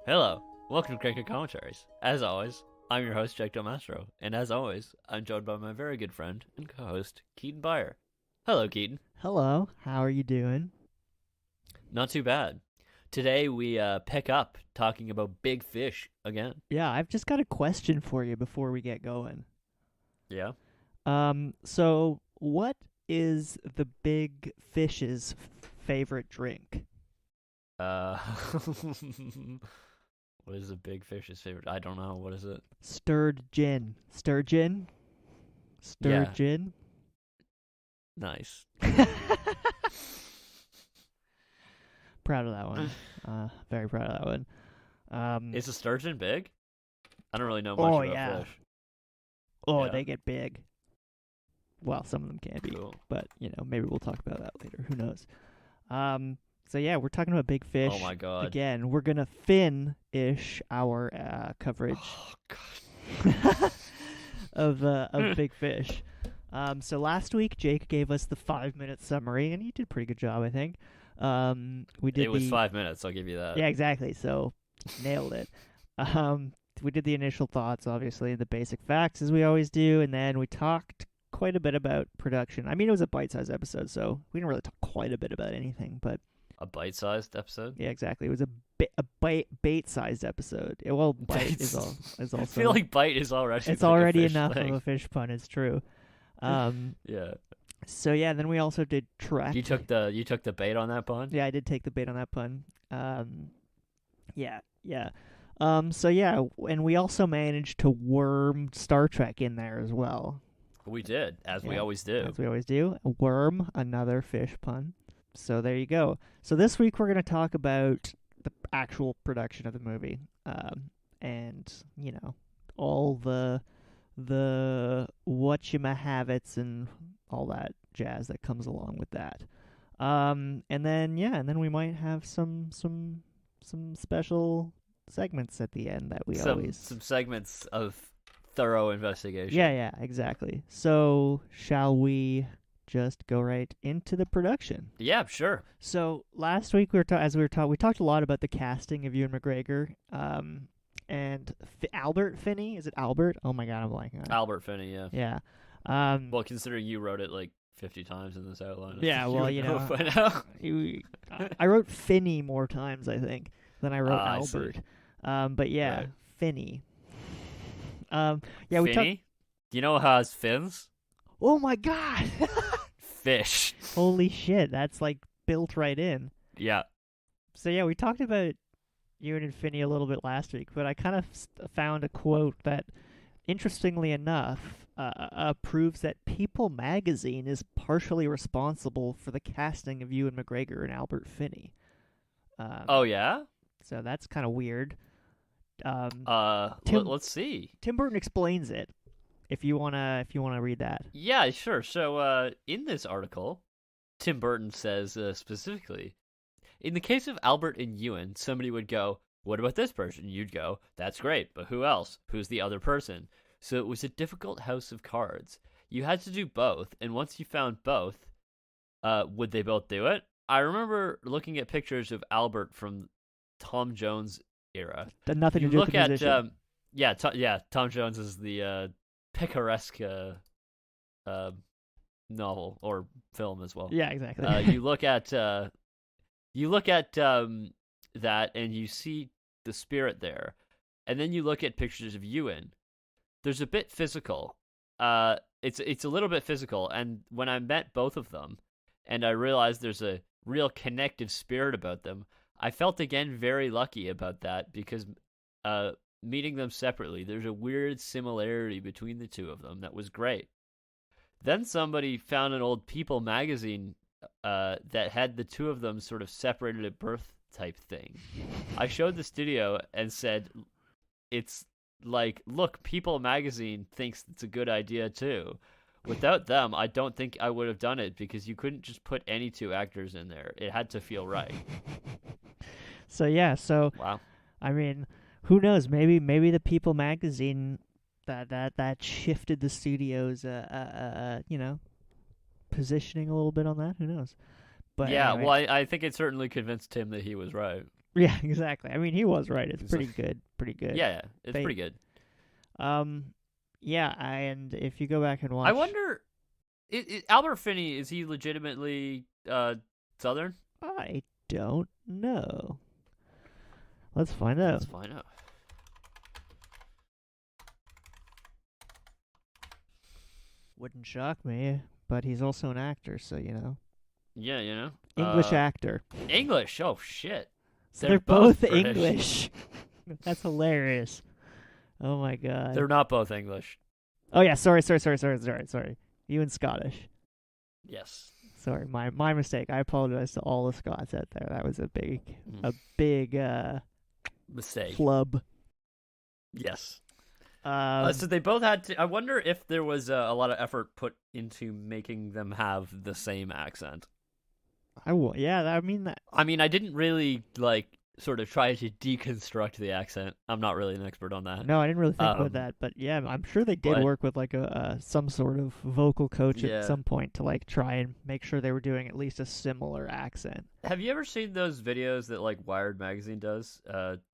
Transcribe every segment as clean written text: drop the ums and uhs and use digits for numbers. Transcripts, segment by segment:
Hello, welcome to Cricket Commentaries. As always, I'm your host, Jake Del Mastro, and as always, I'm joined by my very good friend and co-host, Keaton Byer. Hello, Keaton. Hello, how are you doing? Not too bad. Today we pick up talking about big fish again. Yeah, I've just got a question for you before we get going. Yeah? So what is the big fish's favorite drink? What is a big fish's favorite? I don't know. What is it? Stirred gin. Sturgeon? Yeah. Sturgeon? Nice. Proud of that one. Very proud of that one. Is a sturgeon big? I don't really know much about yeah. fish. Oh, Yeah. they get big. Well, some of them can be, Cool. but maybe we'll talk about that later. Who knows? So yeah, we're talking about big fish. Oh my god. Again, we're gonna fin-ish our coverage Oh god. of big fish. So last week Jake gave us the 5-minute summary, and he did a pretty good job, I think. We did. It was 5 minutes, I'll give you that. Yeah, exactly. So nailed it. We did the initial thoughts, obviously, the basic facts as we always do, and then we talked quite a bit about production. I mean, it was a bite-sized episode, so we didn't really talk quite a bit about anything, but. A bite-sized episode? Yeah, exactly. It was a bait-sized episode. Well, bite is also. I feel like bite is already. It's like already a fish enough thing. of a fish pun. It's true. Yeah. So yeah, then we also did Trek. You took the bait on that pun? Yeah, I did take the bait on that pun. Yeah. So yeah, and we also managed to worm Star Trek in there as well. We did, as we Yeah, always do. As we always do. Worm, another fish pun. So there you go. So this week we're going to talk about the actual production of the movie, and all the whatchamahavots and all that jazz that comes along with that. And then we might have some special segments at the end that we always some segments of thorough investigation. Yeah, exactly. So shall we just go right into the production? Yeah, sure. So last week we talked a lot about the casting of Ewan McGregor, and Albert Finney. Is it Albert? Oh my god, I'm blanking. Albert Finney, yeah. Yeah. Well, considering you wrote it like 50 times in this outline. Yeah, well, you know. By now. I wrote Finney more times, I think, than I wrote Albert. But yeah, right. Finney. Yeah, we Finney? Do you know how it has fins? Oh my god! Fish. Holy shit, that's like built right in. Yeah. So yeah, we talked about Ewan and Finney a little bit last week, but I kind of found a quote that, interestingly enough, proves that People magazine is partially responsible for the casting of Ewan McGregor and Albert Finney. Oh yeah? So that's kind of weird. Let's see. Tim Burton explains it. If you wanna read that. Yeah, sure. So, in this article, Tim Burton says specifically, in the case of Albert and Ewan, somebody would go, "What about this person?" You'd go, "That's great, but who else? Who's the other person?" So it was a difficult house of cards. you had to do both, and once you found both, would they both do it? I remember looking at pictures of Albert from Tom Jones era. Had nothing You to do with look the at musician. Tom Jones is the picaresque novel or film as well. Yeah, exactly. You look at that and you see the spirit there, and then you look at pictures of Ewan. There's a bit physical. It's a little bit physical, and when I met both of them, and I realized there's a real connective spirit about them, I felt again very lucky about that because meeting them separately, there's a weird similarity between the two of them that was great. Then somebody found an old People magazine that had the two of them sort of separated at birth type thing. I showed the studio and said, it's like, look, People magazine thinks it's a good idea too. Without them, I don't think I would have done it because you couldn't just put any two actors in there. It had to feel right. So Wow. I mean, who knows? Maybe the People magazine that shifted the studio's positioning a little bit on that. Who knows? But Yeah, anyway. well, I think it certainly convinced him that he was right. Yeah, exactly. I mean, he was right. It's pretty good. Pretty good. Yeah, it's They- pretty good. Yeah, and if you go back and watch, I wonder, Albert Finney, is he legitimately Southern? I don't know. Let's find out. Let's find out. Wouldn't shock me, but he's also an actor, so Yeah, you know. English actor. English. Oh shit. So they're they're both both British. English. That's hilarious. Oh my god. They're not both English. Oh yeah, sorry. You and Scottish. Yes. Sorry, my mistake. I apologize to all the Scots out there. That was a big Mistake. flub. Yes. Um, So they both had to. I wonder if there was a lot of effort put into making them have the same accent. yeah, I mean that. I mean, I didn't really sort of try to deconstruct the accent. I'm not really an expert on that. No, I didn't really think about Um, that, but yeah, I'm sure they did but- work with like some sort of vocal coach Yeah. at some point to try and make sure they were doing at least a similar accent. Have you ever seen those videos that Wired magazine does?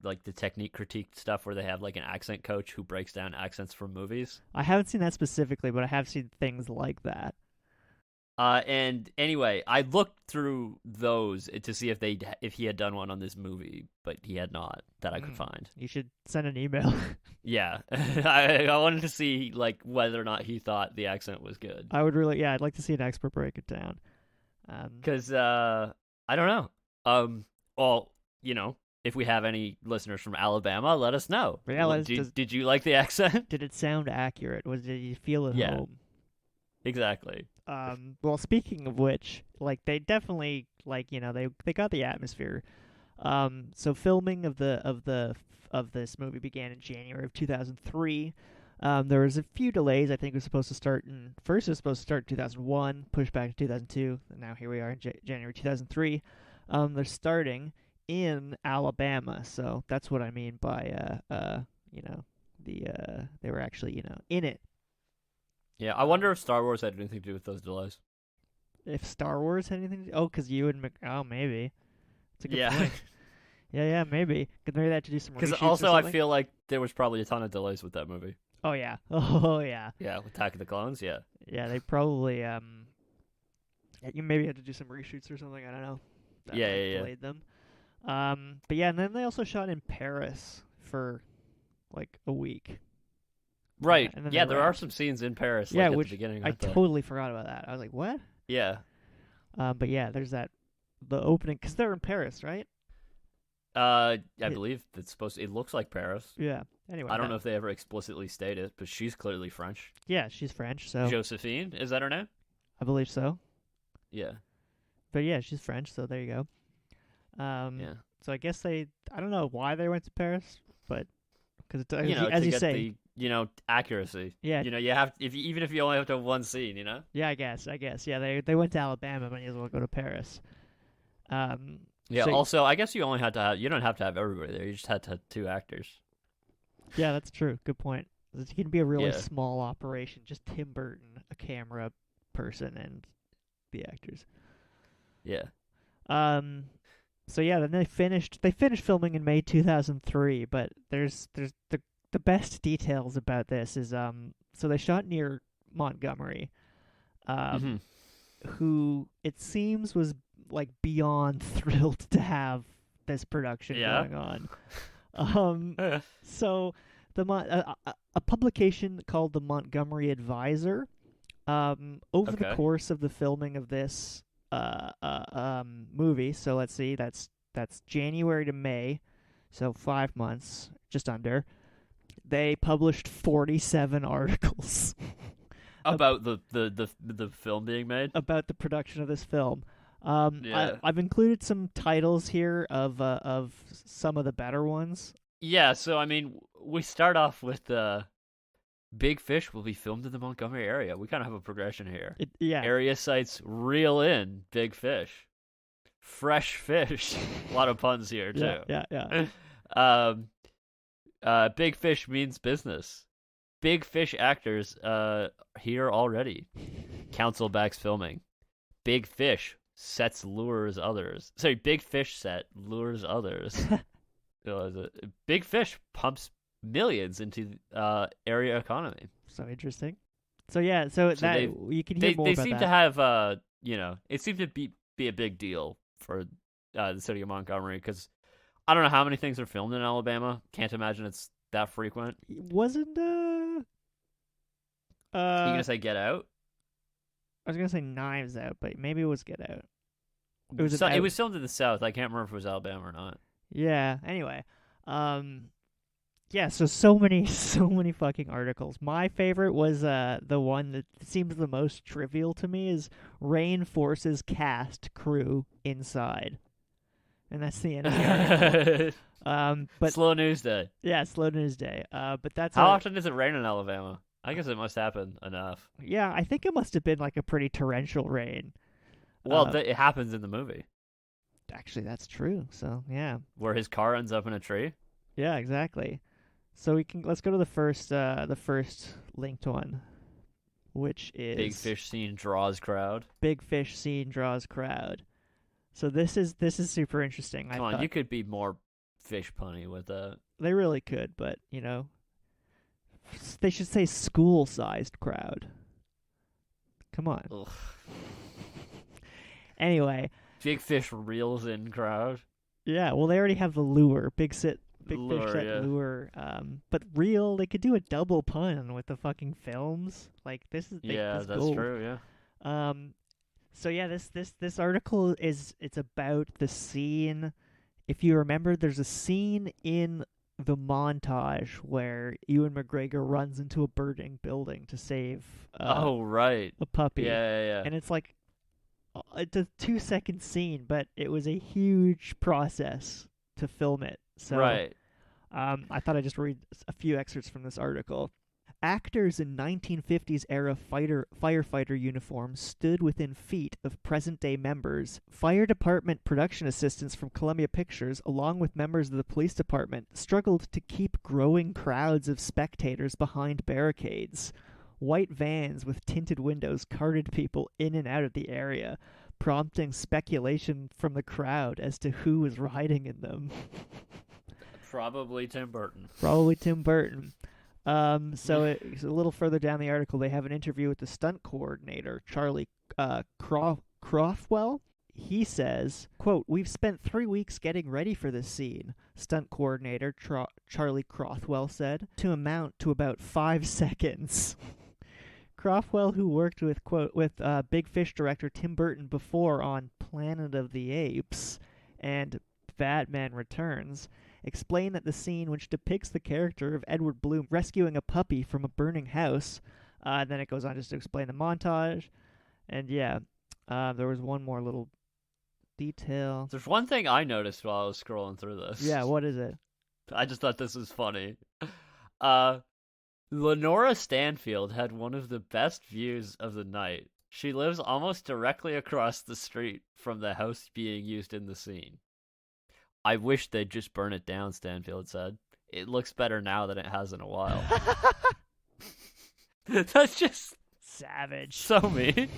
Like the technique critique stuff where they have an accent coach who breaks down accents from movies. I haven't seen that specifically, but I have seen things like that. And anyway, I looked through those to see if he had done one on this movie, but he had not that I could find. You should send an email. Yeah, I wanted to see whether or not he thought the accent was good. I would really, yeah, I'd like to see an expert break it down. Because I don't know. Well, if we have any listeners from Alabama, let us know. Yeah, Did you like the accent? Did it sound accurate? Did you feel at Yeah. home? Exactly. Well, speaking of which, they definitely they got the atmosphere. So filming of this movie began in January of 2003. There was a few delays. I think it was supposed to start in 2001, pushed back to 2002, and now here we are in January 2003. They're starting in Alabama, so that's what I mean by they were actually in it. Yeah, I wonder if Star Wars had anything to do with those delays. If Star Wars had anything, because you and maybe. It's a good Yeah. point. Yeah, maybe. Because maybe they had to do some reshoots Because or also I something. feel like there was probably a ton of delays with that movie. Oh yeah. Oh yeah. Yeah, with Attack of the Clones, yeah. Yeah, they probably you maybe had to do some reshoots or something. I don't know. That Yeah, might have yeah. delayed them. But yeah, and then they also shot in Paris for a week. Right. and then Yeah, they there are wrapped. some scenes in Paris Yeah, at which the beginning. I aren't there? totally forgot about that. I was like, what? Yeah. But yeah, there's the opening because they're in Paris, right? I Yeah. believe it's it looks like Paris. Yeah. Anyway, I don't know if they ever explicitly state it, but she's clearly French. Yeah, she's French, so Josephine, is that her name? I believe so. Yeah. But yeah, she's French, so there you go. Yeah. So I guess I don't know why they went to Paris, but because To as you get say, the accuracy. yeah, You have even if you only have to have one scene, yeah, I guess, yeah, they went to Alabama, but you as well go to Paris. Yeah. So- Also, I guess you only had to have. You don't have to have everybody there. You just had to have two actors. Yeah, that's true. Good point. It's going to be a really Yeah. small operation, just Tim Burton, a camera person, and the actors. Yeah. Um, so yeah, then they finished filming in May 2003, but there's the best details about this is so they shot near Montgomery, Hmm. um, who it seems was like beyond thrilled to have this production Yeah. going on. So a publication called the Montgomery Advisor, over the Okay. course of the filming of this movie. So let's see, that's January to May, so 5 months, just under. They published 47 articles About the film being made. about the production of this film. Yeah. I've included some titles here of some of the better ones. Yeah. So I mean, we start off with Big Fish will be filmed in the Montgomery area. We kind of have a progression here. Yeah, Area sites reel in big fish, fresh fish. A lot of puns here yeah, too. yeah, yeah. um, Big Fish means business. Big Fish actors here already. Council backs filming. Big Fish sets lures others. Sorry, Big Fish set lures others. Big Fish pumps millions into area economy. So interesting. So yeah, so So that you can hear more they about seem that. to have it seemed to be a big deal for the city of Montgomery because I don't know how many things are filmed in Alabama. Can't imagine it's that frequent. Wasn't You gonna say Get Out? I was gonna say Knives Out, but maybe it was Get Out. It was So an it out. was filmed in the South. I can't remember if it was Alabama or not. Yeah. Anyway, yeah. So many so many fucking articles. My favorite was the one that seems the most trivial to me is Rain forces cast crew inside, and that's the end of the article. But Slow news day. yeah, slow news day. But that's How often does it rain in Alabama? I guess it must happen enough. yeah. I think it must have been like a pretty torrential rain. Well, Uh, it happens in the movie Actually, that's true. So yeah, where his car ends up in a tree. yeah, exactly. So let's go to the first linked one, which Big is fish scene draws crowd. Big Fish scene draws crowd. So this is super interesting. I Come on, thought you could be more fish punny with that. they really could, but they should say school-sized crowd. Come on. Ugh. Anyway, Big fish reels in crowd. yeah. Well, they already have the lure, big fish Lure, set yeah. lure. But real, they could do a double pun with the fucking films. Like this is Yeah, this that's gold. true. Yeah. So yeah, this article it's about the scene. If you remember, there's a scene in the montage where Ewan McGregor runs into a burning building to save Oh right. a puppy, Yeah. and it's like it's a 2 second scene, but it was a huge process to film it. So Right. I thought I'd just read a few excerpts from this article. Actors in 1950s era firefighter uniforms stood within feet of present day members. Fire department production assistants from Columbia Pictures, along with members of the police department, struggled to keep growing crowds of spectators behind barricades. White vans with tinted windows carted people in and out of the area, prompting speculation from the crowd as to who was riding in them. Probably Tim Burton. Probably Tim Burton. It's a little further down the article, they have an interview with the stunt coordinator, Charlie Crothwell. He says, quote, "We've spent 3 weeks getting ready for this scene," stunt coordinator Charlie Crothwell said, "to amount to about 5 seconds." Crothwell, who worked with Big Fish director Tim Burton before on Planet of the Apes and Batman Returns, explained that the scene, which depicts the character of Edward Bloom rescuing a puppy from a burning house, then it goes on just to explain the montage, and yeah, there was one more little detail. There's one thing I noticed while I was scrolling through this. Yeah, what is it? I just thought this was funny. Lenora Stanfield had one of the best views of the night. She lives almost directly across the street from the house being used in the scene. I wish they'd just burn it down, Stanfield said. It looks better now than it has in a while. That's just Savage. so mean.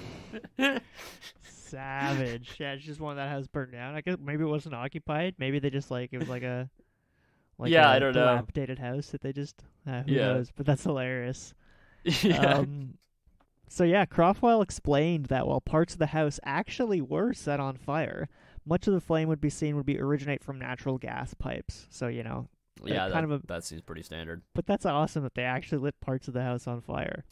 Savage. Yeah, it's just one that has burned down. I guess maybe it wasn't occupied. Maybe they just it was like Yeah, a I don't know. dilapidated house that they just who Yeah. knows. But that's hilarious. Yeah. So yeah, Crofwell explained that while parts of the house actually were set on fire, much of the flame would originate from natural gas pipes. So Yeah, kind of that seems pretty standard. but that's awesome that they actually lit parts of the house on fire.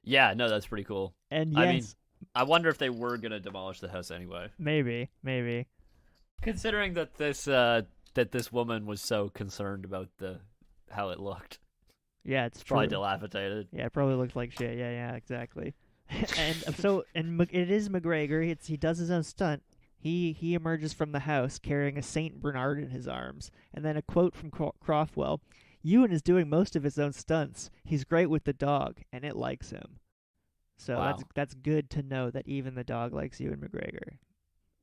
Yeah, no, that's pretty cool. And I mean, yes, I wonder if they were gonna demolish the house anyway. maybe. Considering that this woman was so concerned about how it looked. Yeah, it's Probably true. dilapidated. Yeah, it probably looked like shit. Yeah, exactly. It is McGregor. He does his own stunt. He emerges from the house carrying a Saint Bernard in his arms, and then a quote from Crofwell: "Ewan is doing most of his own stunts. He's great with the dog, and it likes him." So Wow. that's good to know that even the dog likes Ewan McGregor,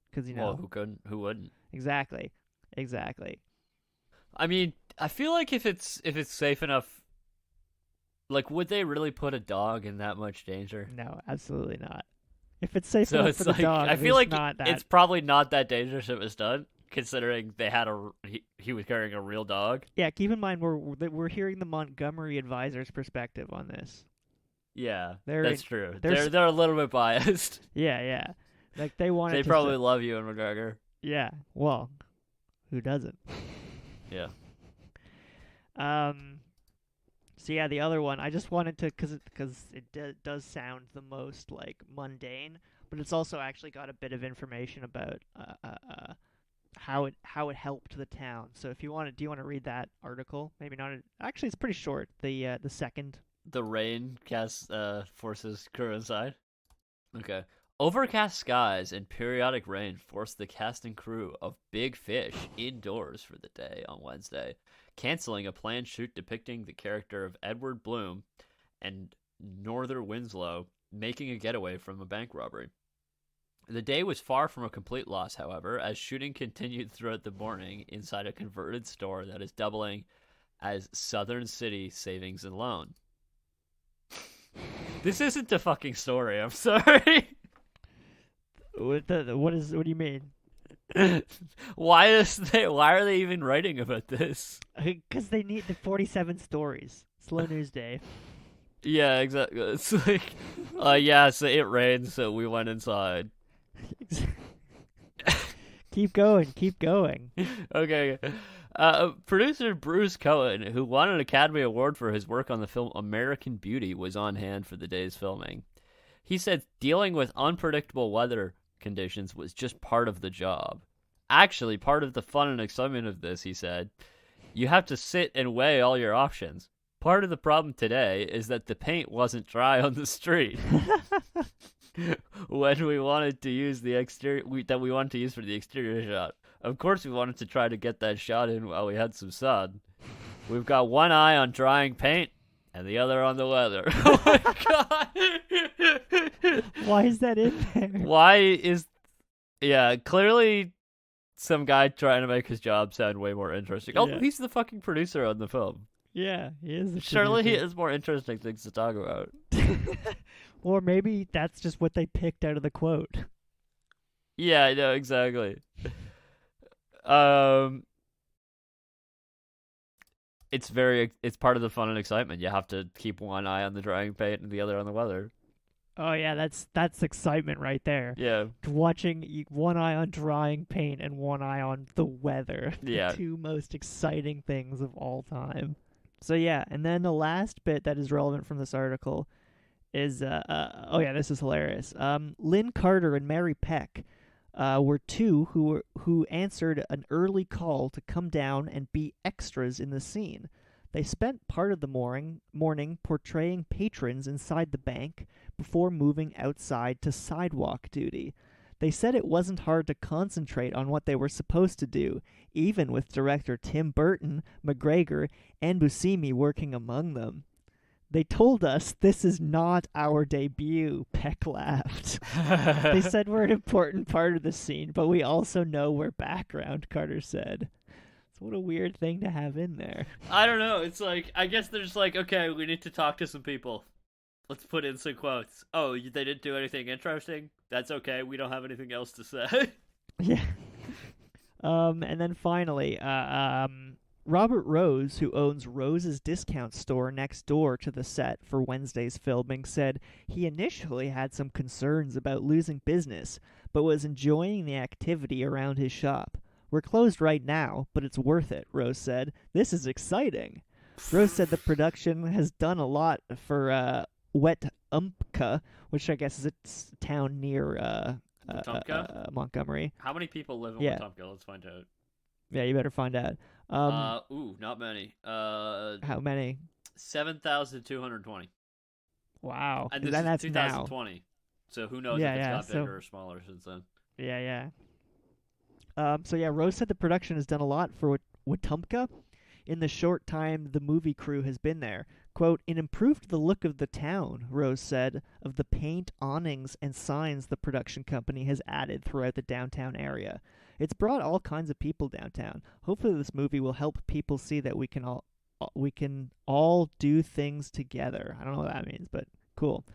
because Well, who couldn't? Who wouldn't? exactly. I mean, I feel like if it's safe enough, like, would they really put a dog in that much danger? No, absolutely not. If it's safe So enough it's for the like dog, I feel like not that. it's probably not that dangerous if it's done, considering they had he was carrying a real dog. Yeah, keep in mind we're hearing the Montgomery advisor's perspective on this. Yeah, They're that's true. they're They're a little bit biased. Yeah. Like they wanted They to probably love you and McGregor. yeah. Well, who doesn't? Yeah. So yeah, the other one I just wanted to because it does sound the most like mundane, but it's also actually got a bit of information about how it helped the town. So if you do you want to read that article? Maybe not. Actually, it's pretty short. The second. The rain cast forces crew inside. Okay. Overcast skies and periodic rain forced the cast and crew of Big Fish indoors for the day on Wednesday, canceling a planned shoot depicting the character of Edward Bloom and Norther Winslow making a getaway from a bank robbery. The day was far from a complete loss, however, as shooting continued throughout the morning inside a converted store that is doubling as Southern City Savings and Loan. This isn't a fucking story, I'm sorry. What do you mean? Why are they even writing about this? Because they need the 47 stories. Slow news day. Yeah, exactly. It's like, yeah, so it rained, so we went inside. Keep going. Okay. Producer Bruce Cohen, who won an Academy Award for his work on the film American Beauty, was on hand for the day's filming. He said dealing with unpredictable weather conditions was just part of the job. Actually, part of the fun and excitement of this, he said. You have to sit and weigh all your options. Part of the problem today is that the paint wasn't dry on the street. When we wanted to use the exterior that we wanted to use for the exterior shot. Of course we wanted to try to get that shot in while we had some sun. We've got one eye on drying paint and the other on the weather. Oh my god. Why is that in there? Yeah, clearly some guy trying to make his job sound way more interesting. Oh, Yeah. he's the fucking producer on the film. Yeah, he is. Surely he has more interesting things to talk about. Or maybe that's just what they picked out of the quote. Yeah, I know, exactly. It's part of the fun and excitement. You have to keep one eye on the drying paint and the other on the weather. Oh yeah, that's excitement right there. Yeah. Watching one eye on drying paint and one eye on the weather. Yeah. The two most exciting things of all time. So yeah, and then the last bit that is relevant from this article is oh yeah, this is hilarious. Lynn Carter and Mary Peck were two who answered an early call to come down and be extras in the scene. They spent part of the morning portraying patrons inside the bank before moving outside to sidewalk duty. They said it wasn't hard to concentrate on what they were supposed to do, even with director Tim Burton, McGregor, and Buscemi working among them. They told us this is not our debut, Peck laughed. They said we're an important part of the scene, but we also know we're background, Carter said. So what a weird thing to have in there. I don't know. It's like, I guess they're just like, okay, we need to talk to some people. Let's put in some quotes. Oh, they didn't do anything interesting? That's okay. We don't have anything else to say. Yeah. And then finally, Robert Rose, who owns Rose's Discount Store next door to the set for Wednesday's filming, said he initially had some concerns about losing business, but was enjoying the activity around his shop. We're closed right now, but it's worth it, Rose said. This is exciting. Rose said the production has done a lot for Wetumpka, which I guess is a town near Wetumpka? Montgomery. How many people live in Yeah. Wetumpka? Let's find out. Yeah, you better find out. Not many. How many? 7,220. Wow. And this Then is that's 2020. So who knows Yeah, if it's yeah, got so- bigger or smaller since then. now. Yeah. So yeah, Rose said the production has done a lot for Wetumpka in the short time the movie crew has been there. Quote, it improved the look of the town, Rose said, of the paint, awnings, and signs the production company has added throughout the downtown area. It's brought all kinds of people downtown. Hopefully this movie will help people see that we can all do things together. I don't know what that means, but cool.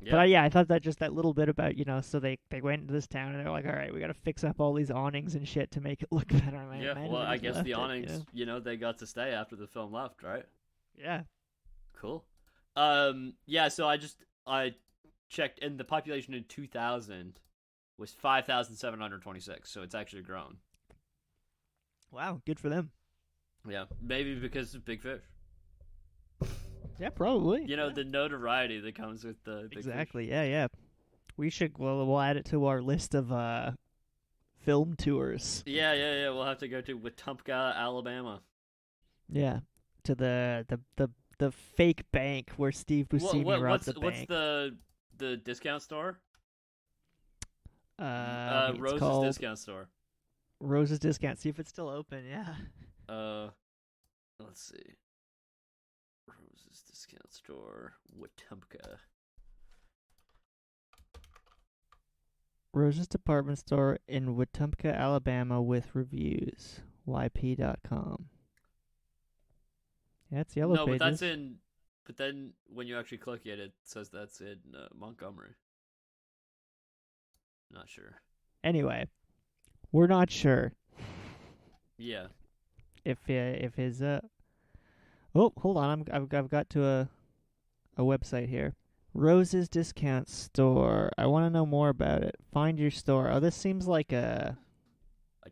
Yeah. But yeah, I thought that just that little bit about, so they went into this town and they're like, all right, we got to fix up all these awnings and shit to make it look better. Man, Yeah, man, well, they I just guess left the it, awnings, they got to stay after the film left, right? Yeah. Cool. Yeah, so I checked, and the population in 2000 was 5,726, so it's actually grown. Wow, good for them. Yeah, maybe because of Big Fish. Yeah, probably. The notoriety that comes with the Big Exactly. Yeah. We should. Well, we'll add it to our list of film tours. Fish. Yeah. We'll have to go to Wetumpka, Alabama. Yeah, to the fake bank where Steve Buscemi robbed the What's bank. the discount store? It's Rose's called Discount Store. Rose's Discount. See if it's still open. Yeah. Let's see. Rose's Discount Store, Wetumpka. Rose's Department Store in Wetumpka, Alabama with reviews. YP.com. Yeah, it's yellow No, pages. but that's in. But then when you actually click it, it says that's in Montgomery. Not sure. Anyway, we're not sure Yeah. if his Oh, hold on. I've got to a website here. Rose's Discount Store. I want to know more about it. Find your store. Oh, this seems like a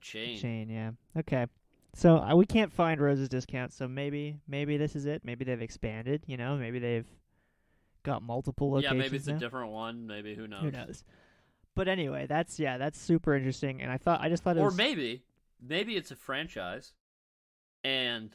chain. chain. Yeah. Okay. So we can't find Rose's Discount. So maybe this is it. Maybe they've expanded. Maybe they've got multiple locations. Yeah, maybe it's now. a different one. Maybe who knows? Who knows? But anyway, that's super interesting. And I just thought it Or was. maybe it's a franchise, and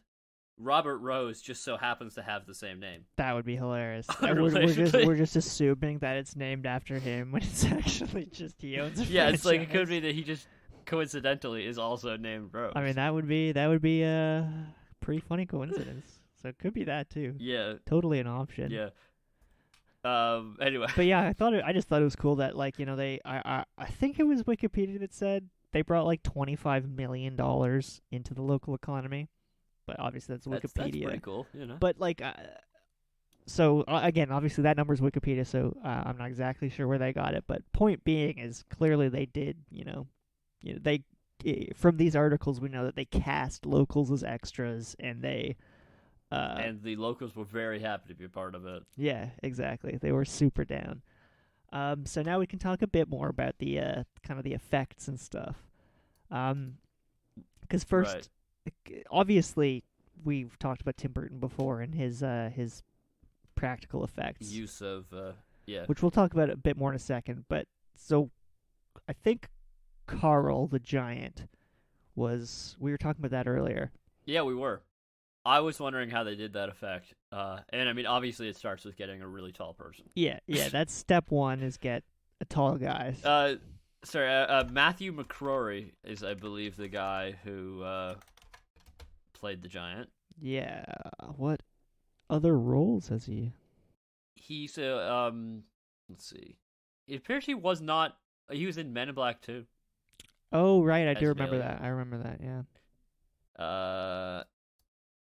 Robert Rose just so happens to have the same name. That would be hilarious. Unrelatedly. we're just assuming that it's named after him when it's actually just he owns a Yeah, it's like it could franchise. be that he just coincidentally is also named Rose. I mean, that would be a pretty funny coincidence. So it could be that too. Yeah, Totally an option. yeah. Anyway. But yeah, I just thought it was cool that I think it was Wikipedia that said they brought like $25 million into the local economy. But obviously that's Wikipedia. That's pretty cool, But so again, obviously that number's Wikipedia, so I'm not exactly sure where they got it. But point being is clearly they did, they from these articles we know that they cast locals as extras, and they and the locals were very happy to be a part of it. yeah, exactly. They were super down. So now we can talk a bit more about the kind of the effects and stuff. Because first, obviously, we've talked about Tim Burton before and his practical effects, Use of which we'll talk about a bit more in a second. But so, I think Carl the Giant we were talking about that earlier. Yeah, we were. I was wondering how they did that effect. And I mean, obviously, it starts with getting a really tall person. Yeah, that's step one, is get a tall guy. Matthew McCrory is, I believe, the guy who played the giant. Yeah. What other roles has he? He's let's see. It appears he was not. He was in Men in Black 2. Oh, right. I do As remember Alien. that. I remember that. Yeah.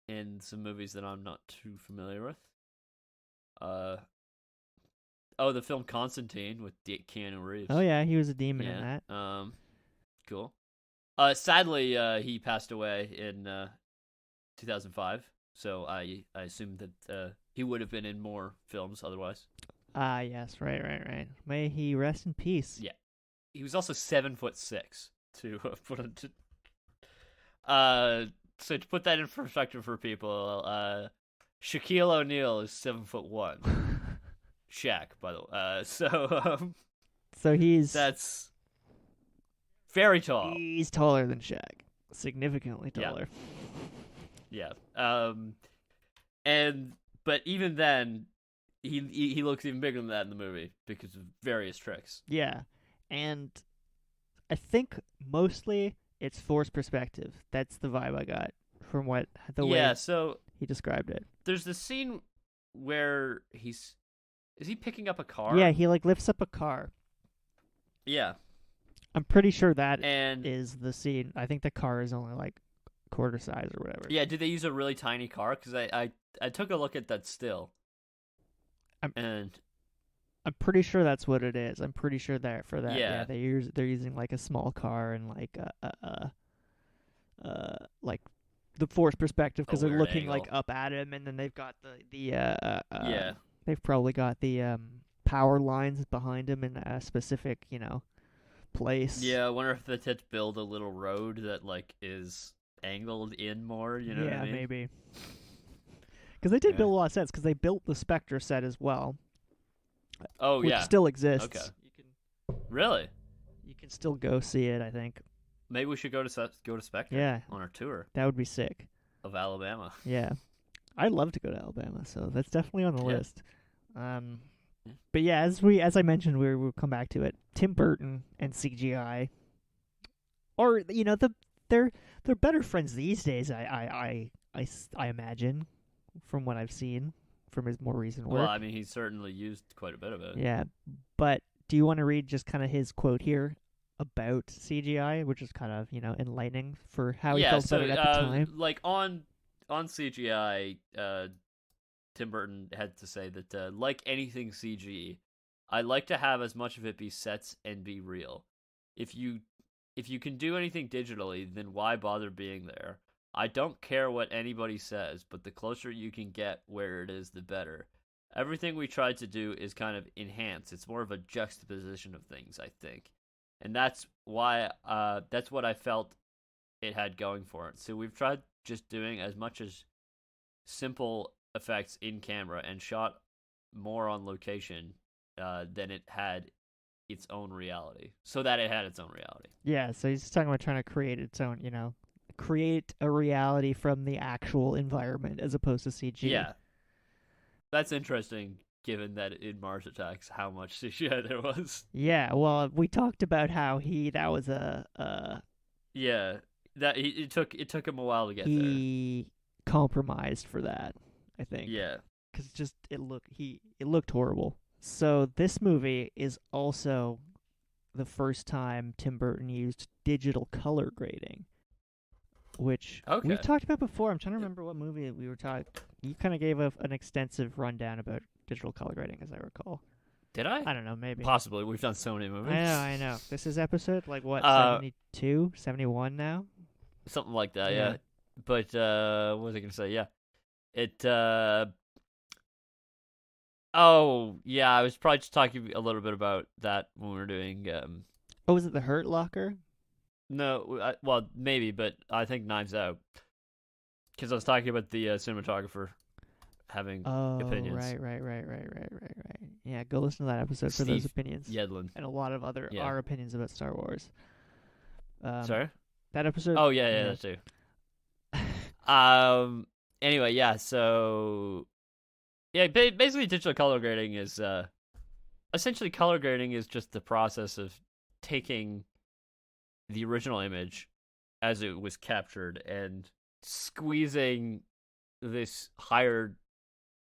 In some movies that I'm not too familiar with. the film Constantine with Keanu Reeves. Oh yeah, he was a demon in Yeah. that. Cool. Sadly, he passed away in 2005. So I assume that he would have been in more films otherwise. Ah, yes, right. May he rest in peace. Yeah. He was also 7'6" to put into. So to put that in perspective for people, Shaquille O'Neal is 7'1". Shaq, by the way. So that's very tall. he's taller than Shaq, significantly taller. Yeah. But even then, he looks even bigger than that in the movie because of various tricks. Yeah, and I think mostly it's forced perspective. That's the vibe I got from way So he described it. there's this scene where is he picking up a car? Yeah, he like lifts up a car. Yeah. I'm pretty sure that And is the scene. I think the car is only like quarter size or whatever. yeah, did they use a really tiny car? Because I took a look at that still. And I'm pretty sure that's what it is. I'm pretty sure that for that, Yeah. they're using like a small car and like like the forced perspective because they're weird looking like angle. up at him, and then they've got the yeah. they've probably got the power lines behind him in a specific place. Yeah, I wonder if they had to build a little road that like is angled in more, you know what I mean? Maybe. Because they did Yeah. build a lot of sets. Because they built the Spectre set as well, Oh, which yeah. still exists. Okay. Really? You can still go see it. I think. Maybe we should go to Spectre Yeah, on our tour that would be sick. of Alabama. Yeah, I'd love to go to Alabama, so that's definitely on the Yeah. list. But yeah, as I mentioned, we'll come back to it. Tim Burton and CGI, or they're better friends these days. I imagine, from what I've seen from his more recent work. Well, I mean, he certainly used quite a bit of it. Yeah, but do you want to read just kind of his quote here about CGI, which is kind of enlightening for how he felt about it at the time? Like on CGI, Tim Burton had to say that like anything CG, I like to have as much of it be sets and be real. If you can do anything digitally, then why bother being there? I don't care what anybody says, but the closer you can get where it is, the better. Everything we tried to do is kind of enhance. It's more of a juxtaposition of things, I think. And that's why that's what I felt it had going for it. So we've tried just doing as much as simple effects in camera and shot more on location than it had its own reality. So that it had its own reality. Yeah, so he's talking about trying to create its own, create a reality from the actual environment as opposed to CG. Yeah. That's interesting, given that in Mars Attacks, how much CGI there was. Yeah, well, we talked about how that was Yeah, that it took him a while to get there. he compromised for that, I think. Yeah. Because it looked horrible. So this movie is also the first time Tim Burton used digital color grading, which we've talked about before. I'm trying to remember what movie we were talking. You kind of gave an extensive rundown about digital color grading, as I recall. Did I? I don't know, maybe. Possibly. We've done so many movies. I know. This is episode, 72, 71 now? Something like that, yeah. But, what was I going to say? Yeah. Oh, yeah, I was probably just talking a little bit about that when we were doing, Oh, was it The Hurt Locker? No, well, maybe, but I think Knives Out. Because I was talking about the cinematographer having opinions. Right. Yeah, go listen to that episode for those opinions. Yedlin. And a lot of other our opinions about Star Wars. Sorry? That episode? Oh, yeah, that too. Anyway, yeah, so... Yeah, basically digital color grading is... essentially, color grading is just the process of taking the original image as it was captured and squeezing this higher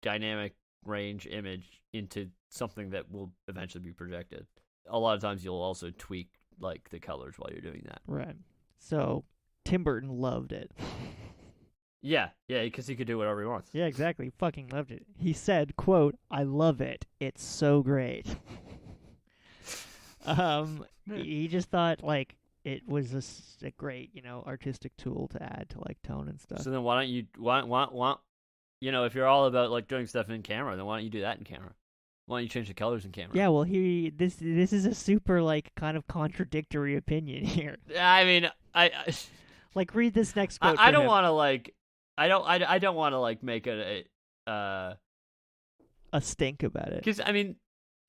dynamic range image into something that will eventually be projected. A lot of times you'll also tweak the colors while you're doing that. Right. So Tim Burton loved it. Yeah, because he could do whatever he wants. Yeah, exactly. He fucking loved it. He said, "quote I love it. It's so great." He just thought like it was a great, artistic tool to add to like tone and stuff. So then why don't you if you're all about like doing stuff in camera, then why don't you do that in camera? Why don't you change the colors in camera? Yeah, well, this is a super like kind of contradictory opinion here. I mean, I like read this next quote. I don't want to like I don't want to like make a stink about it. Because I mean,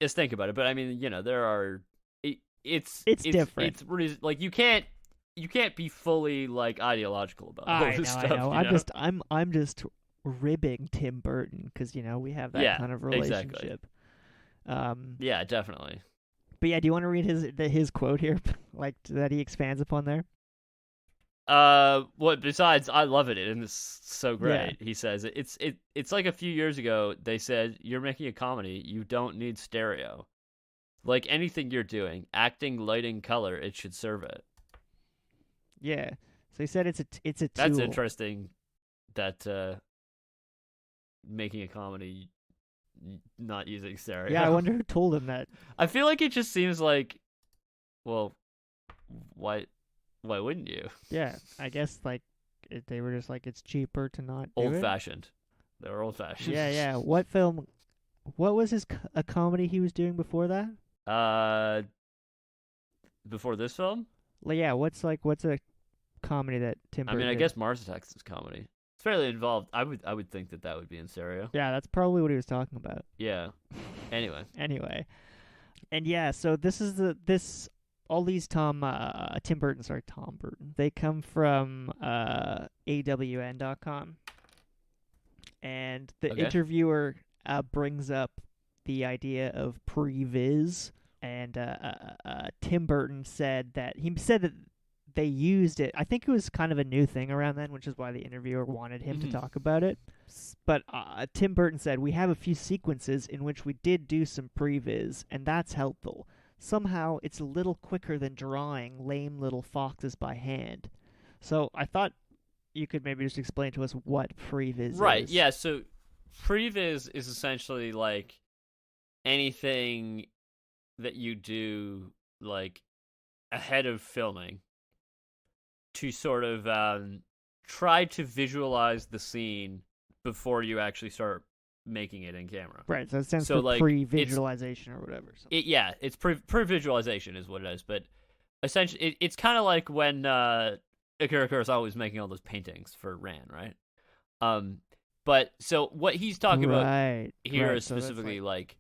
just think about it. But I mean, there are it's different. It's really like you can't be fully like ideological about all this stuff. I know. I'm just ribbing Tim Burton because we have that kind of relationship. Exactly. Yeah, definitely. But yeah, do you want to read his quote here, like that he expands upon there? What besides I love it and it's so great. Yeah. He says it's like a few years ago they said you're making a comedy, you don't need stereo. Like anything you're doing, acting, lighting, color, it should serve it. Yeah. So he said it's a tool. That's interesting that making a comedy not using stereo. Yeah, I wonder who told him that. I feel like it just seems like, well, why wouldn't you? Yeah, I guess like they were just like it's cheaper to not do old fashioned. They were old fashioned. Yeah. What film? What was a comedy he was doing before that? Before this film? Like, yeah, what's a comedy that Tim Burton I did? guess Mars Attacks is comedy. It's fairly involved. I would think that would be in stereo. Yeah, that's probably what he was talking about. Yeah. Anyway. And yeah, so this is all these Tom Burton. They come from AWN.com. And the interviewer brings up the idea of previs, and Tim Burton said that they used it. I think it was kind of a new thing around then, which is why the interviewer wanted him to talk about it. But Tim Burton said, "We have a few sequences in which we did do some previs, and that's helpful. Somehow it's a little quicker than drawing lame little foxes by hand." So I thought you could maybe just explain to us what previs is. Right, yeah, so previs is essentially like anything that you do like ahead of filming to sort of try to visualize the scene before you actually start making it in camera. Right, so it stands for like, pre-visualization or whatever. It's pre-visualization is what it is, but essentially it's kind of like when Akira Kurosawa was making all those paintings for Ran, right? But so what he's talking about here is specifically like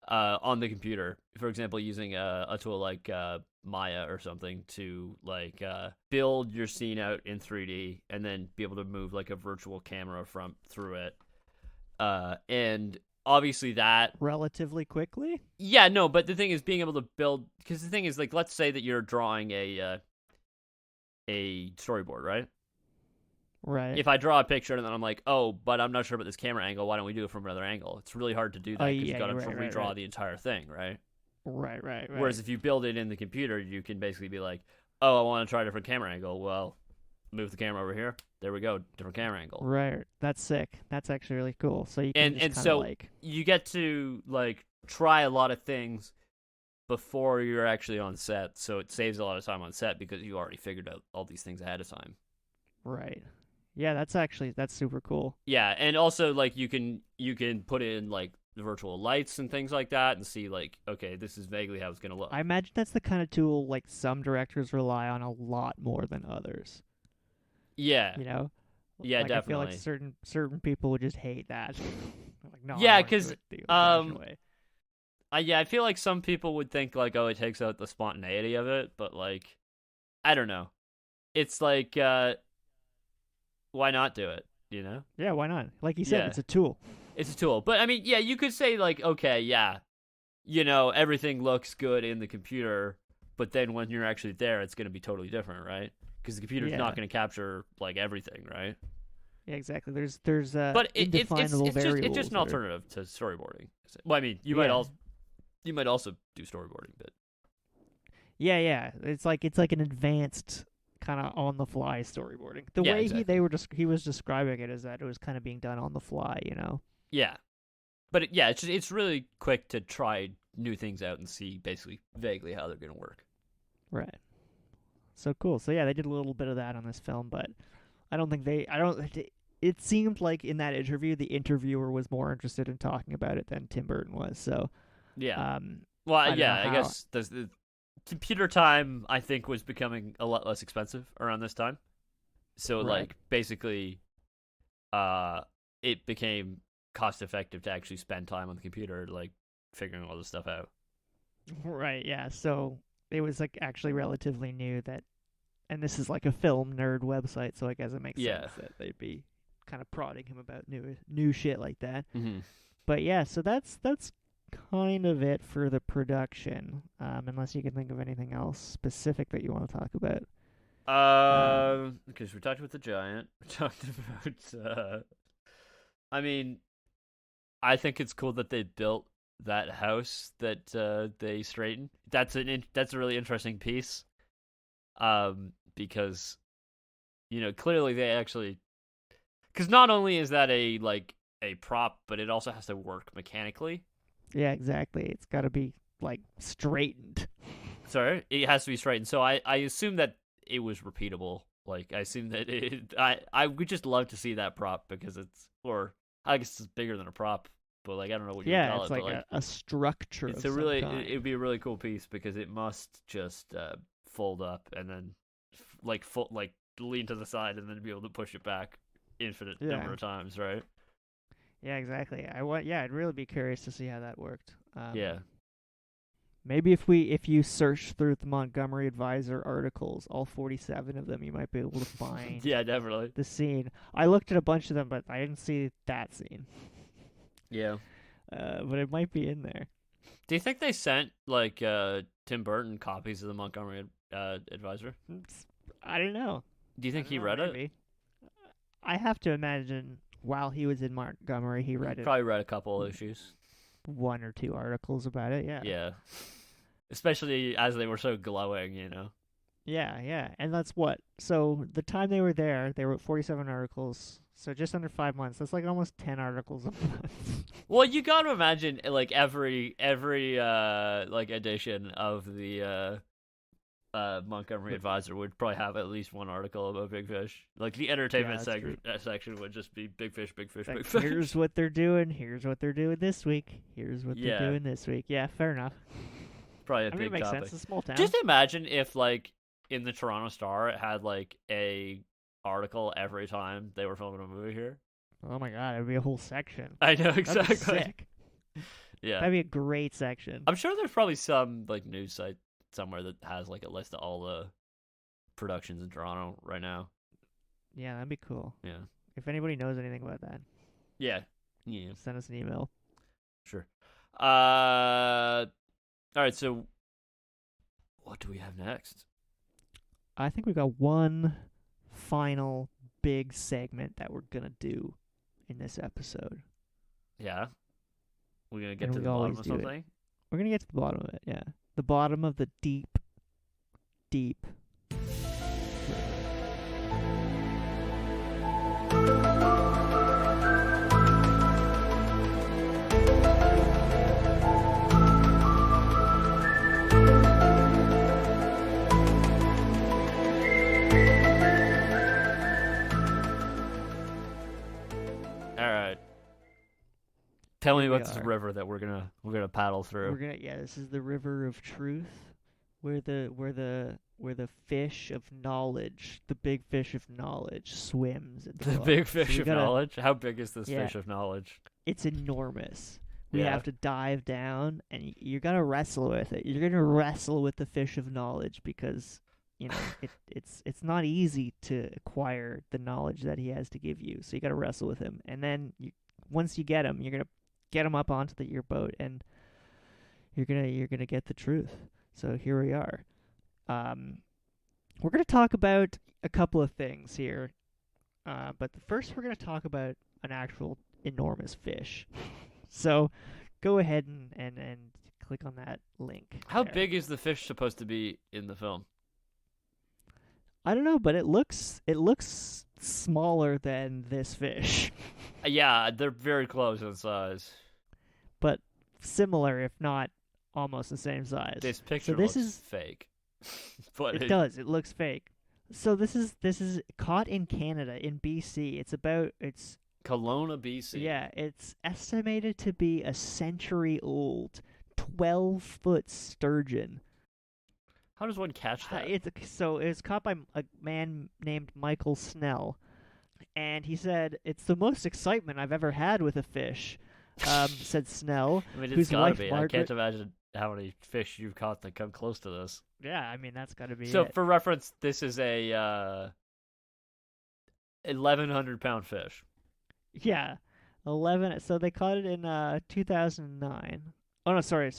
on the computer, for example, using a tool like Maya or something to like build your scene out in 3D and then be able to move like a virtual camera through it. And obviously that relatively quickly. Yeah, no, but the thing is being able to build, because the thing is like, let's say that you're drawing a storyboard, right? Right. If I draw a picture and then I'm like, oh, but I'm not sure about this camera angle, why don't we do it from another angle? It's really hard to do that because you've got to redraw the entire thing, right? Right. Whereas if you build it in the computer, you can basically be like, oh, I want to try a different camera angle. Well, move the camera over here. There we go, different camera angle. Right. That's sick. That's actually really cool. So you can and so like... you get to like try a lot of things before you're actually on set, so it saves a lot of time on set because you already figured out all these things ahead of time. Right. Yeah, that's super cool. Yeah, and also like you can put in like the virtual lights and things like that and see like, okay, this is vaguely how it's going to look. I imagine that's the kind of tool like some directors rely on a lot more than others. Yeah. You know? Yeah, like, definitely. I feel like certain people would just hate that. Like, no, yeah, because yeah, I feel like some people would think like, oh, it takes out the spontaneity of it, but like, I don't know. It's like, why not do it? You know? Yeah, why not? Like you said, it's a tool. It's a tool. But I mean, yeah, you could say like, okay, yeah, you know, everything looks good in the computer, but then when you're actually there, it's going to be totally different, right? Because the computer's not going to capture like everything, right? Yeah, exactly. There's but indefinable variables. It's just an alternative to storyboarding. Well, I mean, you might also do storyboarding, but yeah, it's like an advanced kind of on the fly storyboarding. The Yeah, way exactly. he was describing it is that it was kind of being done on the fly, you know. Yeah, but yeah, it's really quick to try new things out and see basically vaguely how they're gonna work. Right. So cool. So yeah, they did a little bit of that on this film, but I don't think they. I don't. It seemed like in that interview, the interviewer was more interested in talking about it than Tim Burton was. So, Yeah. um, Well, I don't know yeah, I how. guess the computer time I think was becoming a lot less expensive around this time. So Right. like basically, uh, it became cost effective to actually spend time on the computer, like figuring all this stuff out. Right. Yeah. So it was like actually relatively new that, and this is like a film nerd website, so I guess it makes Yeah. sense that they'd be kind of prodding him about new shit like that. Mm-hmm. But yeah, so that's kind of it for the production. Unless you can think of anything else specific that you want to talk about. Because we talked about the giant, we talked about. I mean, I think it's cool that they built that house that they straightened. That's a really interesting piece. Because clearly they actually, because not only is that a prop, but it also has to work mechanically. Yeah, exactly. It's got to be like straightened. Sorry, it has to be straightened. So I assume that it was repeatable. Like I assume that I would just love to see that prop because or I guess it's bigger than a prop, but like I don't know what you would Yeah, call it's it. like But a structure it's of some kind. it would be a really cool piece because it must just fold up and then like lean to the side and then be able to push it back infinite Yeah. number of times, right? Yeah, exactly. I'd really be curious to see how that worked. Yeah. Maybe if you search through the Montgomery Advisor articles, all 47 of them, you might be able to find Yeah, definitely. the scene. I looked at a bunch of them, but I didn't see that scene. Yeah. But it might be in there. Do you think they sent Tim Burton copies of the Montgomery Advisor? I don't know. Do you think I he don't know, read it? maybe. I have to imagine while he was in Montgomery, he read it. Probably read a couple of issues. One or two articles about it. Yeah. Yeah. Especially as they were so glowing, Yeah, yeah. And that's what. So the time they were there, they wrote 47 articles. So just under 5 months. That's like almost 10 articles a month. Well, you got to imagine like every like edition of the Montgomery Advisor would probably have at least one article about Big Fish. Like the entertainment section would just be Big Fish, Big Fish, Like, Big Fish. here's what they're doing. Here's what they're doing this week. Here's what Yeah. they're doing this week. Yeah, fair enough. Probably a I mean, big it makes topic. sense. It's a small town. Just imagine if like in the Toronto Star it had like a article every time they were filming a movie here. Oh my god, it'd be a whole section. I know That'd exactly. be sick. Yeah. That'd be a great section. I'm sure there's probably some like news site somewhere that has like a list of all the productions in Toronto right now. Yeah, that'd be cool. Yeah. If anybody knows anything about that, Yeah. Yeah. send us an email. Sure. All right, so what do we have next? I think we've got one final big segment that we're gonna do in this episode. Yeah. We're going to get And to we the bottom always of do it. something? We're gonna get to the bottom of it. Yeah, the bottom of the deep, deep. All right. Tell me Here we about this are. river that we're gonna paddle through. We're gonna this is the river of truth, where the fish of knowledge, the big fish of knowledge, swims at the The bottom. big So fish we of gotta- knowledge. How big is this Yeah. fish of knowledge? It's enormous. We Yeah. have to dive down, and you're gonna wrestle with it. You're gonna wrestle with the fish of knowledge because it's not easy to acquire the knowledge that he has to give you. So you got to wrestle with him, and then once you get him, you're gonna get him up onto your boat, and you're gonna get the truth. So here we are. We're gonna talk about a couple of things here, but first we're gonna talk about an actual enormous fish. So go ahead and click on that link. How there. big is the fish supposed to be in the film? I don't know, but it looks smaller than this fish, Yeah, they're very close in size. but similar, if not almost the same size. This picture So this looks is fake. But it does. It looks fake. So this is caught in Canada in BC. It's Kelowna, BC. yeah, it's estimated to be a century old, 12-foot sturgeon. How does one catch that? It was caught by a man named Michael Snell, and he said it's the most excitement I've ever had with a fish. Said Snell, I mean, it's whose gotta wife be. Margaret. I can't imagine how many fish you've caught that come close to this. Yeah, I mean that's got to be So, it. for reference, this is a 1,100-pound fish. Yeah, 11. So they caught it in 2009. Oh no, sorry. It's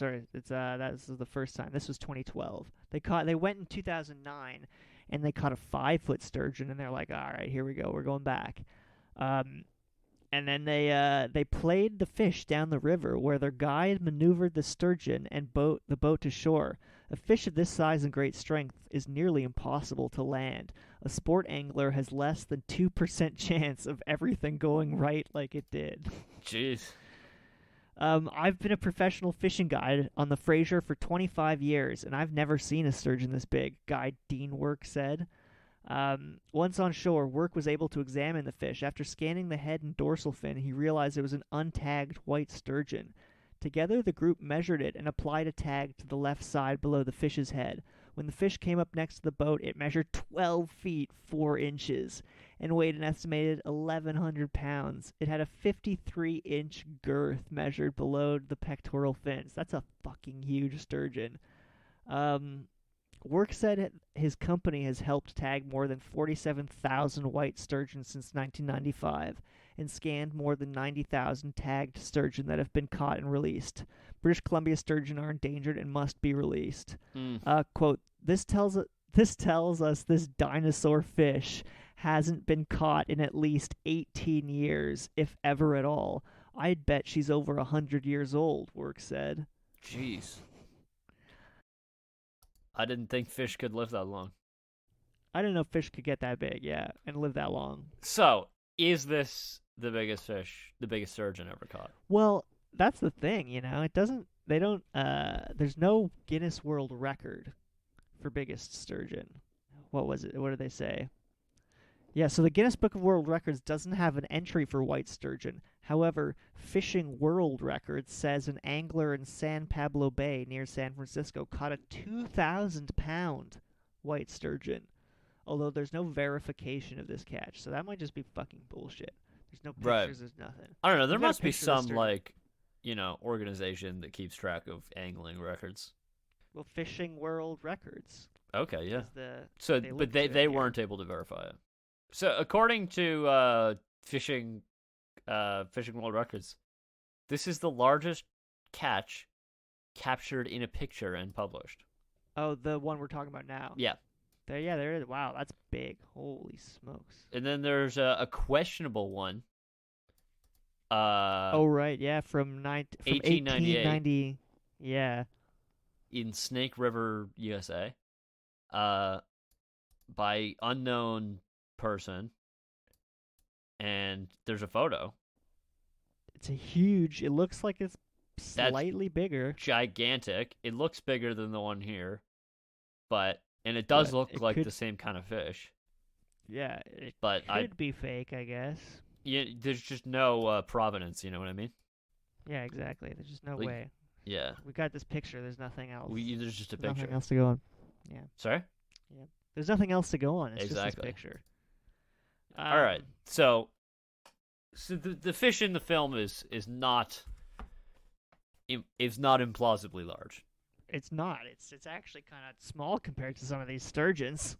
that was the first time. This was 2012. They went in 2009, and they caught a 5-foot sturgeon, and they're like, all right, here we go, we're going back. And then they played the fish down the river, where their guide maneuvered the sturgeon and the boat to shore. A fish of this size and great strength is nearly impossible to land. A sport angler has less than 2% chance of everything going right like it did. Jeez. I've been a professional fishing guide on the Fraser for 25 years, and I've never seen a sturgeon this big, Guide Dean Work said. Once on shore, Work was able to examine the fish. After scanning the head and dorsal fin, he realized it was an untagged white sturgeon. Together, the group measured it and applied a tag to the left side below the fish's head. When the fish came up next to the boat, it measured 12 feet 4 inches and weighed an estimated 1,100 pounds. It had a 53-inch girth measured below the pectoral fins. That's a fucking huge sturgeon. Work said his company has helped tag more than 47,000 white sturgeons since 1995 and scanned more than 90,000 tagged sturgeon that have been caught and released. British Columbia sturgeon are endangered and must be released. Quote, this tells us this dinosaur fish hasn't been caught in at least 18 years, if ever at all. I'd bet she's over 100 years old, Work said. Jeez. I didn't think fish could live that long. I didn't know fish could get that big, yeah, and live that long. So, is this the biggest fish, the biggest sturgeon ever caught? Well, that's the thing, there's no Guinness World Record for biggest sturgeon. What was it? What did they say? Yeah, so the Guinness Book of World Records doesn't have an entry for white sturgeon. However, Fishing World Records says an angler in San Pablo Bay near San Francisco caught a 2,000-pound white sturgeon. Although there's no verification of this catch, so that might just be fucking bullshit. There's no pictures, Right. There's nothing. I don't know. There We've got a must be picture of the some, sturgeon. organization that keeps track of angling records. Well, Fishing World Records. Okay, yeah. So, But they weren't able to verify it. So, according to Fishing World Records, this is the largest catch captured in a picture and published. Oh, the one we're talking about now. Yeah. There it is. Wow, that's big. Holy smokes. And then there's a questionable one. Oh, right, yeah, from 1890. Yeah. In Snake River, USA, by unknown person, and there's a photo. It's it looks like it's slightly bigger. Gigantic. It looks bigger than the one here, and it does look like the same kind of fish. Yeah, it but could be fake, I guess. Yeah, there's just no provenance, you know what I mean? Yeah, exactly. There's just no way. Yeah. We got this picture, there's nothing else. There's just a picture. Nothing else to go on. Yeah. Sorry? Yeah. There's nothing else to go on. It's exactly. just this picture. All right. So the fish in the film is not implausibly large. It's not. It's actually kind of small compared to some of these sturgeons.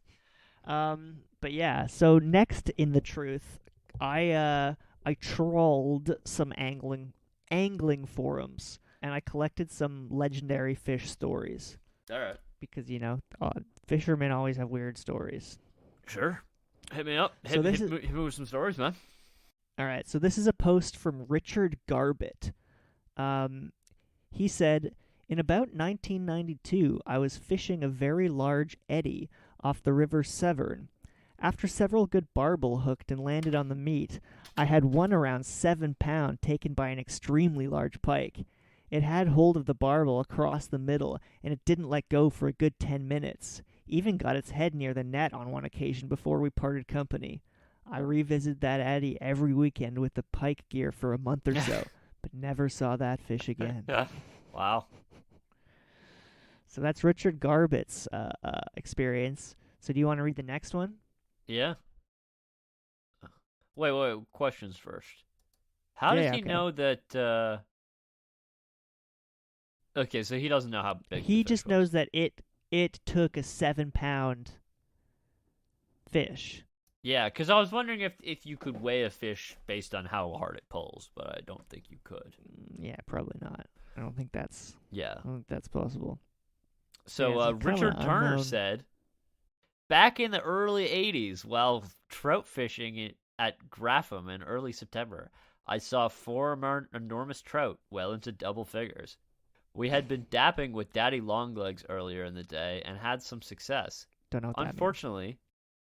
But yeah. So next in the truth, I trawled some angling forums and I collected some legendary fish stories. All right. Because fishermen always have weird stories. Sure. Hit me up. Hit me with some stories, man. All right. So this is a post from Richard Garbett. He said, in about 1992, I was fishing a very large eddy off the River Severn. After several good barbel hooked and landed on the meat, I had one around 7 pound taken by an extremely large pike. It had hold of the barbel across the middle, and it didn't let go for a good 10 minutes. Even got its head near the net on one occasion before we parted company. I revisited that eddy every weekend with the pike gear for a month or so, but never saw that fish again. Wow. So that's Richard Garbutt's experience. So do you want to read the next one? Yeah. Wait. Questions first. How does he know that? Okay, so he doesn't know how big. He the just fish was. knows that it took a 7 pound fish. Yeah, because I was wondering if you could weigh a fish based on how hard it pulls, but I don't think you could. Yeah, probably not. I don't think that's possible. So Yeah, it's Richard kinda Turner unknown. said, back in the early 80s, while trout fishing at Grapham in early September, I saw four enormous trout well into double figures. We had been dapping with Daddy Longlegs earlier in the day and had some success. Don't know what that means. Unfortunately,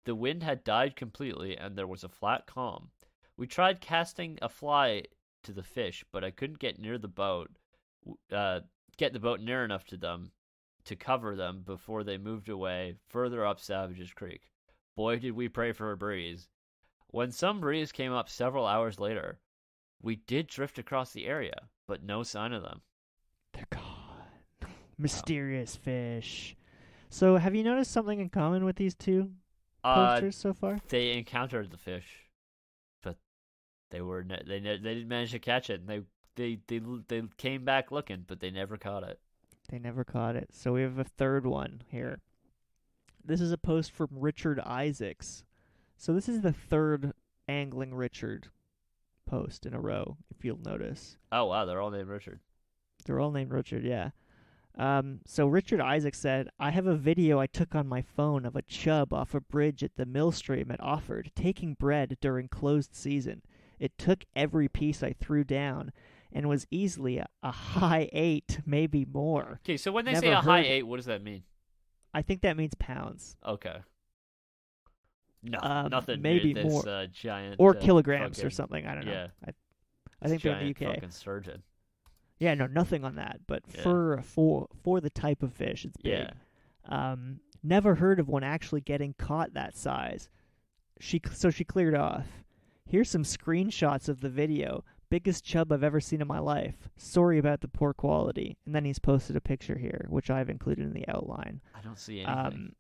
the wind had died completely and there was a flat calm. We tried casting a fly to the fish, but I couldn't get near the boat, get the boat near enough to them to cover them before they moved away further up Savage's Creek. Boy, did we pray for a breeze. When some breeze came up several hours later, we did drift across the area, but no sign of them. They're gone. Mysterious fish. So have you noticed something in common with these two posters so far? They encountered the fish, but they didn't manage to catch it. And they came back looking, but they never caught it. They never caught it. So we have a third one here. This is a post from Richard Isaacs. So this is the third Angling Richard post in a row, if you'll notice. Oh wow, they're all named Richard. They're all named Richard, yeah. So Richard Isaacs said, I have a video I took on my phone of a chub off a bridge at the Millstream at Offord, taking bread during closed season. It took every piece I threw down, and was easily a high 8, maybe more. Okay, so when they Never say a high heard- 8, what does that mean? I think that means pounds. Okay. No, nothing maybe near this more. giant Or kilograms or fucking- something, I don't know. Yeah. I think they're in the giant UK. fucking sturgeon. Yeah, no, nothing on that. But Yeah. for the type of fish, it's big. Yeah. Never heard of one actually getting caught that size. She cleared off. Here's some screenshots of the video. Biggest chub I've ever seen in my life. Sorry about the poor quality. And then he's posted a picture here, which I've included in the outline. I don't see anything.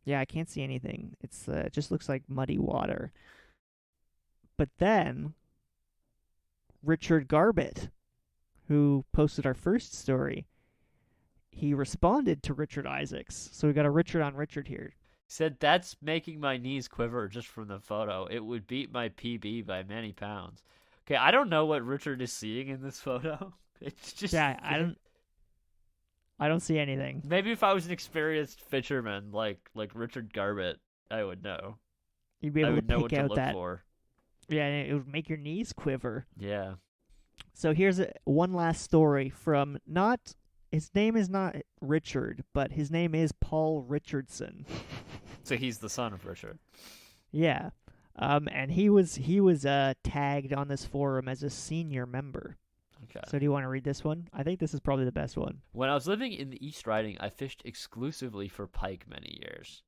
Yeah, I can't see anything. It just looks like muddy water. But then Richard Garbutt, who posted our first story, he responded to Richard Isaacs. So we got a Richard on Richard here. Said that's making my knees quiver just from the photo. It would beat my PB by many pounds. Okay, I don't know what Richard is seeing in this photo. It's just Yeah, I don't see anything. maybe if I was an experienced fisherman like Richard Garbutt, I would know. You'd be I able would to know what pick to out look that. for. Yeah, and it would make your knees quiver. Yeah. So here's one last story from not. His name is not Richard, but his name is Paul Richardson. So he's the son of Richard. Yeah. And he was tagged on this forum as a senior member. Okay. So do you want to read this one? I think this is probably the best one. When I was living in the East Riding, I fished exclusively for pike many years.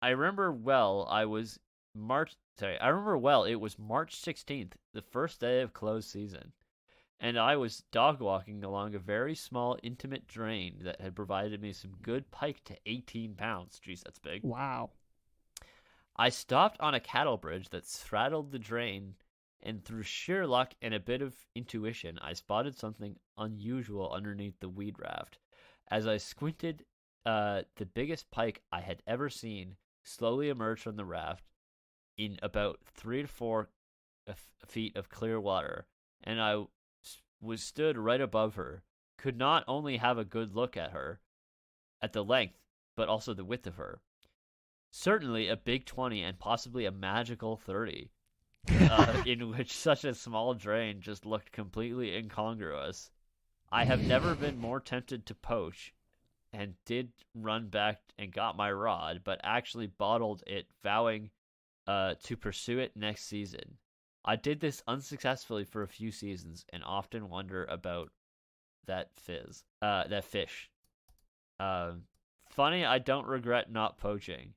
I remember well it was March 16th, the first day of closed season, and I was dog walking along a very small, intimate drain that had provided me some good pike to 18 pounds. Jeez, that's big. Wow. I stopped on a cattle bridge that straddled the drain, and through sheer luck and a bit of intuition, I spotted something unusual underneath the weed raft. As I squinted, the biggest pike I had ever seen slowly emerged from the raft in about 3 to 4 feet of clear water, and I was stood right above her. Could not only have a good look at her, at the length, but also the width of her. Certainly a big 20 and possibly a magical 30, in which such a small drain just looked completely incongruous. I have never been more tempted to poach and did run back and got my rod, but actually bottled it, vowing to pursue it next season. I did this unsuccessfully for a few seasons and often wonder about that fish. Funny, I don't regret not poaching.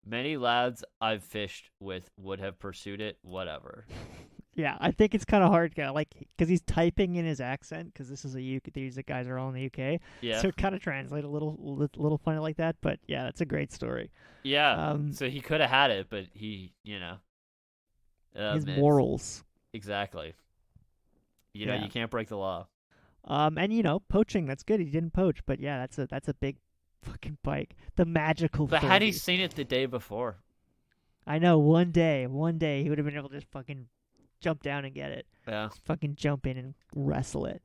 Many lads I've fished with would have pursued it, whatever. Yeah, I think it's kind of hard, like, because he's typing in his accent, because this is a UK. These guys are all in the UK, Yeah. so it kind of translates a little funny like that. But yeah, that's a great story. Yeah. So he could have had it, but he, his morals. Exactly. You know, you can't break the law. And poaching, that's good. He didn't poach, but yeah, that's a big fucking pike. The magical. But had he seen it the day before? I know. One day, he would have been able to just fucking jump down and get it. Yeah. Just fucking jump in and wrestle it.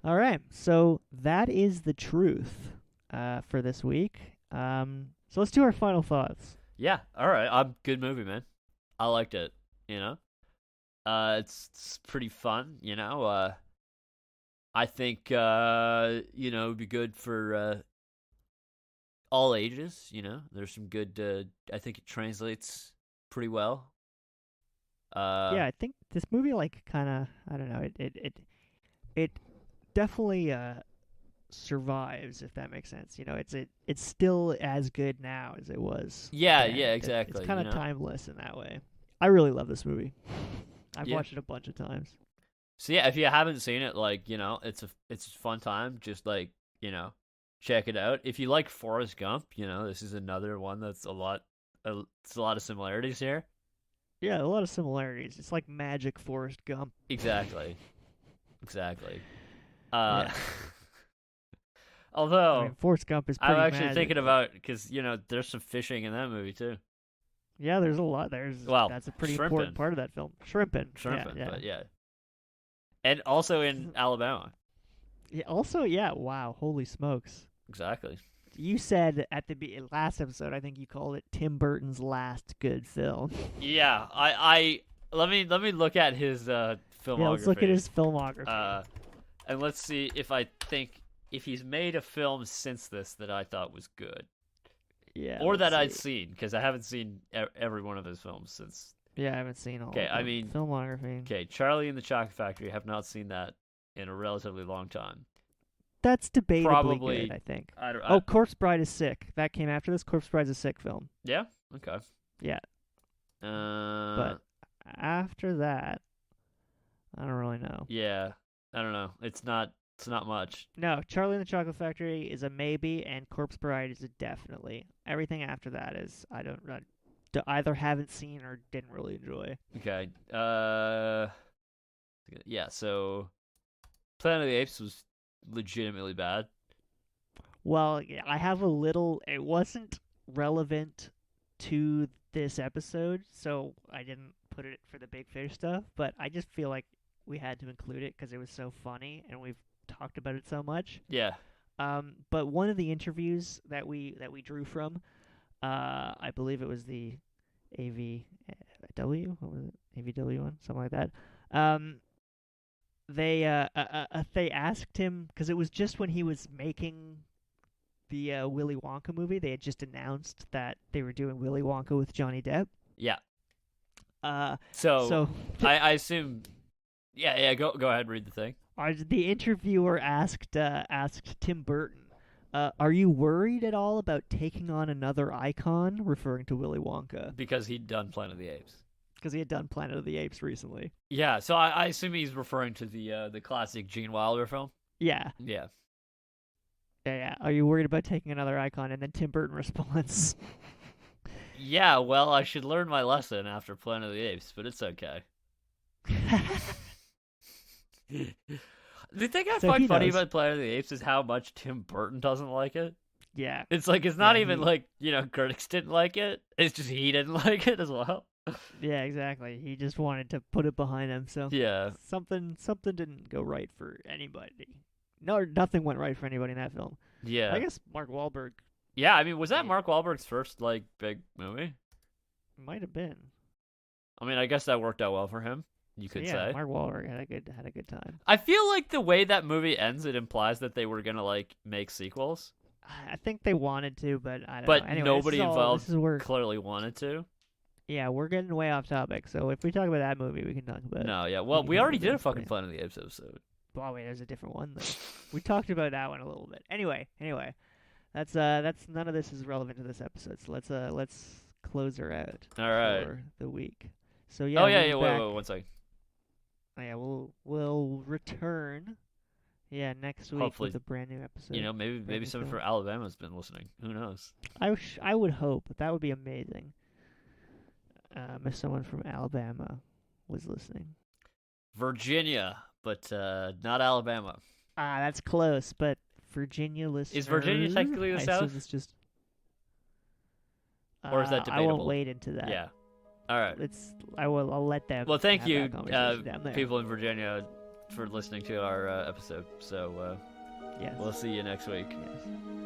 All right, so that is the truth for this week. So let's do our final thoughts. Yeah. All right. Good movie, man. I liked it. It's pretty fun. I think it'd be good for all ages. There's some good. I think it translates pretty well. Yeah, I think this movie, like, kind of, I don't know, it definitely survives, if that makes sense. It's still as good now as it was. Yeah, then. Yeah, exactly. It's kind of timeless in that way. I really love this movie. I've watched it a bunch of times. So yeah, if you haven't seen it, like, it's a fun time. Just like, check it out. If you like Forrest Gump, this is another one that's it's a lot of similarities here. Yeah, a lot of similarities. It's like Magic Forrest Gump. Exactly. Yeah. Although Forrest Gump is pretty I'm actually magic. thinking about, because there's some fishing in that movie too. Yeah, there's a lot. That's a pretty important part of that film. Shrimping. Yeah. But yeah. And also in Alabama. Yeah. Also, yeah. Wow. Holy smokes. Exactly. You said at the last episode, I think you called it Tim Burton's last good film. Yeah. I let me look at his filmography. Yeah, let's look at his filmography. And let's see if he's made a film since this that I thought was good. Yeah. Or that I'd seen, because I haven't seen every one of his films since. Yeah, I haven't seen all. Okay, I mean, filmography. Okay, Charlie and the Chocolate Factory. Have not seen that in a relatively long time. That's debatably Probably good, I think. Corpse Bride is sick. That came after this. Corpse Bride's a sick film. Yeah. Okay. Yeah. But after that, I don't really know. Yeah, I don't know. It's not much. No, Charlie and the Chocolate Factory is a maybe, and Corpse Bride is a definitely. Everything after that is I either haven't seen or didn't really enjoy. Okay. Yeah. So, Planet of the Apes was legitimately bad. Well, yeah, I have a little. It wasn't relevant to this episode, so I didn't put it for the Big Fish stuff. But I just feel like we had to include it because it was so funny, and we've talked about it so much. Yeah. But one of the interviews that we drew from, I believe it was the AVW. What was it? AVW one, something like that. They asked him, because it was just when he was making the Willy Wonka movie. They had just announced that they were doing Willy Wonka with Johnny Depp. Yeah. So I assume. Yeah. Go ahead and read the thing. The interviewer asked Tim Burton, "Are you worried at all about taking on another icon?" Referring to Willy Wonka, because he'd done Planet of the Apes. Because he had done Planet of the Apes recently. Yeah, so I assume he's referring to the classic Gene Wilder film. Yeah. Yeah. Yeah. Are you worried about taking another icon? And then Tim Burton responds, "Yeah, well, I should learn my lesson after Planet of the Apes, but it's okay." The thing I find funny about Planet of the Apes is how much Tim Burton doesn't like it. Yeah. It's like, it's not even like, critics didn't like it. It's just he didn't like it as well. Yeah, exactly. He just wanted to put it behind him. So yeah, something didn't go right for anybody. No, nothing went right for anybody in that film. Yeah. I guess Mark Wahlberg. Yeah, I mean, was that Mark Wahlberg's first big movie? Might have been. I mean, I guess that worked out well for him. You could say. Mark Wahlberg had a good time. I feel like the way that movie ends, it implies that they were gonna make sequels. I think they wanted to, but I don't But know. Anyway, nobody involved this is where, clearly wanted to. yeah, we're getting way off topic. So if we talk about that movie, we can talk about. No, yeah. Well, can we talk already about did a this, fucking yeah. Planet of the Apes episode. Oh wait, there's a different one though. We talked about that one a little bit. Anyway, that's none of this is relevant to this episode. So let's close her out All right. for the week. So yeah. Oh, yeah, we'll yeah. be Wait, back. wait, 1 second. Oh, yeah, we'll return. Yeah, next week Hopefully, with a brand new episode. You know, maybe new someone film. from Alabama's been listening. Who knows? I would hope that would be amazing. If someone from Alabama was listening. Virginia, but not Alabama. Ah, that's close, but Virginia listeners. Is Virginia technically the I South? assume it's just. Or is that I won't debatable? wade into that. Yeah. All right. I'll let them. Well, thank have you, that conversation down there. people in Virginia, for listening to our episode. So Yes. we'll see you next week. Yes.